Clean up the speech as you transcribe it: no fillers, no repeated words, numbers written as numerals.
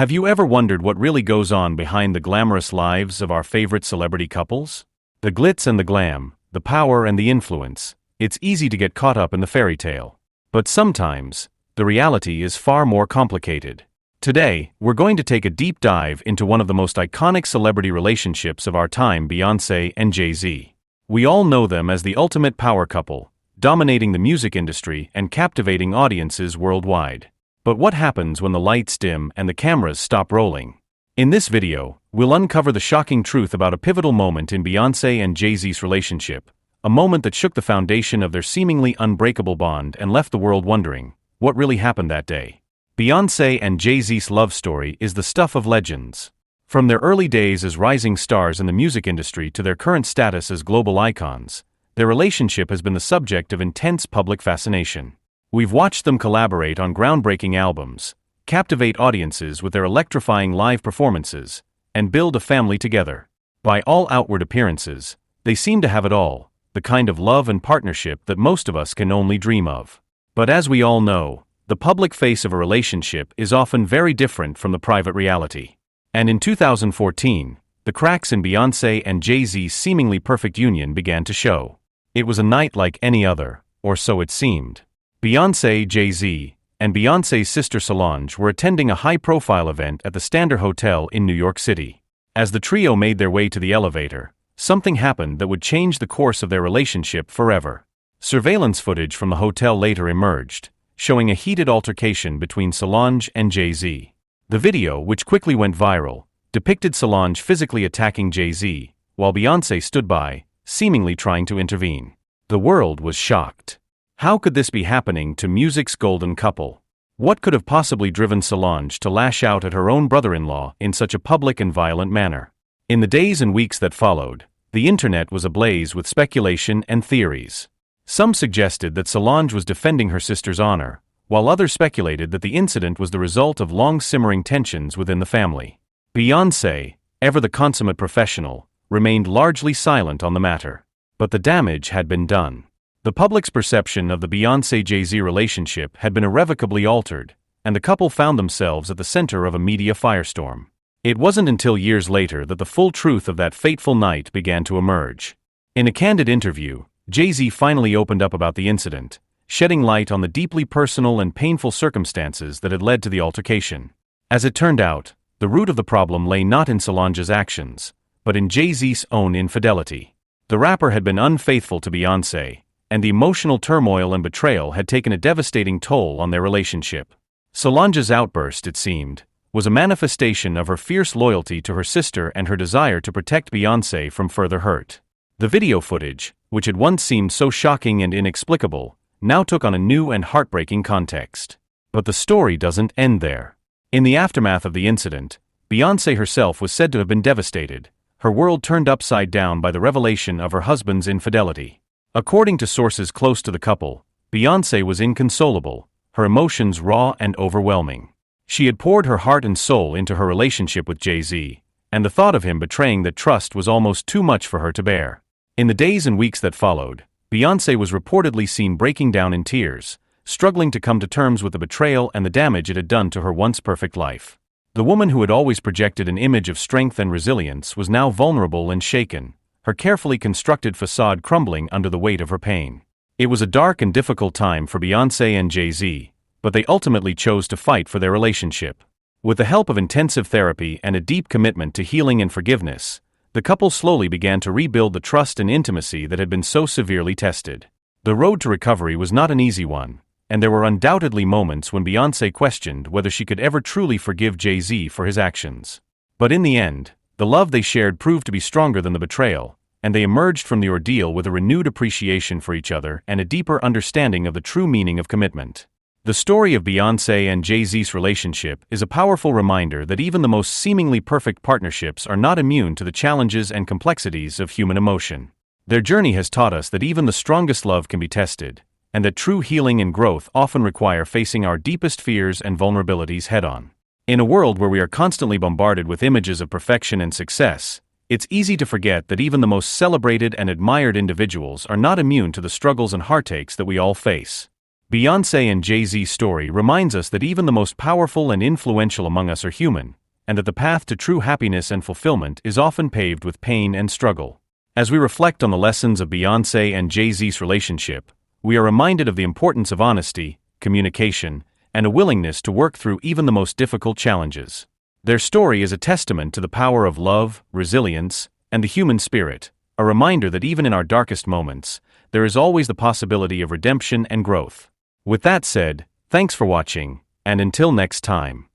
Have you ever wondered what really goes on behind the glamorous lives of our favorite celebrity couples? The glitz and the glam, the power and the influence. It's easy to get caught up in the fairy tale. But sometimes, the reality is far more complicated. Today, we're going to take a deep dive into one of the most iconic celebrity relationships of our time, Beyoncé and Jay-Z. We all know them as the ultimate power couple, dominating the music industry and captivating audiences worldwide. But what happens when the lights dim and the cameras stop rolling? In this video, we'll uncover the shocking truth about a pivotal moment in Beyoncé and Jay-Z's relationship, a moment that shook the foundation of their seemingly unbreakable bond and left the world wondering, what really happened that day? Beyoncé and Jay-Z's love story is the stuff of legends. From their early days as rising stars in the music industry to their current status as global icons, their relationship has been the subject of intense public fascination. We've watched them collaborate on groundbreaking albums, captivate audiences with their electrifying live performances, and build a family together. By all outward appearances, they seem to have it all, the kind of love and partnership that most of us can only dream of. But as we all know, the public face of a relationship is often very different from the private reality. And in 2014, the cracks in Beyoncé and Jay-Z's seemingly perfect union began to show. It was a night like any other, or so it seemed. Beyoncé, Jay-Z, and Beyoncé's sister Solange were attending a high-profile event at the Standard Hotel in New York City. As the trio made their way to the elevator, something happened that would change the course of their relationship forever. Surveillance footage from the hotel later emerged, showing a heated altercation between Solange and Jay-Z. The video, which quickly went viral, depicted Solange physically attacking Jay-Z, while Beyoncé stood by, seemingly trying to intervene. The world was shocked. How could this be happening to music's golden couple? What could have possibly driven Solange to lash out at her own brother-in-law in such a public and violent manner? In the days and weeks that followed, the internet was ablaze with speculation and theories. Some suggested that Solange was defending her sister's honor, while others speculated that the incident was the result of long-simmering tensions within the family. Beyoncé, ever the consummate professional, remained largely silent on the matter. But the damage had been done. The public's perception of the Beyoncé-Jay-Z relationship had been irrevocably altered, and the couple found themselves at the center of a media firestorm. It wasn't until years later that the full truth of that fateful night began to emerge. In a candid interview, Jay-Z finally opened up about the incident, shedding light on the deeply personal and painful circumstances that had led to the altercation. As it turned out, the root of the problem lay not in Solange's actions, but in Jay-Z's own infidelity. The rapper had been unfaithful to Beyoncé, and the emotional turmoil and betrayal had taken a devastating toll on their relationship. Solange's outburst, it seemed, was a manifestation of her fierce loyalty to her sister and her desire to protect Beyoncé from further hurt. The video footage, which had once seemed so shocking and inexplicable, now took on a new and heartbreaking context. But the story doesn't end there. In the aftermath of the incident, Beyoncé herself was said to have been devastated, her world turned upside down by the revelation of her husband's infidelity. According to sources close to the couple, Beyoncé was inconsolable, her emotions raw and overwhelming. She had poured her heart and soul into her relationship with Jay-Z, and the thought of him betraying that trust was almost too much for her to bear. In the days and weeks that followed, Beyoncé was reportedly seen breaking down in tears, struggling to come to terms with the betrayal and the damage it had done to her once perfect life. The woman who had always projected an image of strength and resilience was now vulnerable and shaken, her carefully constructed facade crumbling under the weight of her pain. It was a dark and difficult time for Beyoncé and Jay-Z, but they ultimately chose to fight for their relationship. With the help of intensive therapy and a deep commitment to healing and forgiveness, the couple slowly began to rebuild the trust and intimacy that had been so severely tested. The road to recovery was not an easy one, and there were undoubtedly moments when Beyoncé questioned whether she could ever truly forgive Jay-Z for his actions. But in the end, the love they shared proved to be stronger than the betrayal, and they emerged from the ordeal with a renewed appreciation for each other and a deeper understanding of the true meaning of commitment. The story of Beyoncé and Jay-Z's relationship is a powerful reminder that even the most seemingly perfect partnerships are not immune to the challenges and complexities of human emotion. Their journey has taught us that even the strongest love can be tested, and that true healing and growth often require facing our deepest fears and vulnerabilities head-on. In a world where we are constantly bombarded with images of perfection and success, it's easy to forget that even the most celebrated and admired individuals are not immune to the struggles and heartaches that we all face. Beyoncé and Jay-Z's story reminds us that even the most powerful and influential among us are human, and that the path to true happiness and fulfillment is often paved with pain and struggle. As we reflect on the lessons of Beyoncé and Jay-Z's relationship, we are reminded of the importance of honesty, communication, and a willingness to work through even the most difficult challenges. Their story is a testament to the power of love, resilience, and the human spirit, a reminder that even in our darkest moments, there is always the possibility of redemption and growth. With that said, thanks for watching, and until next time.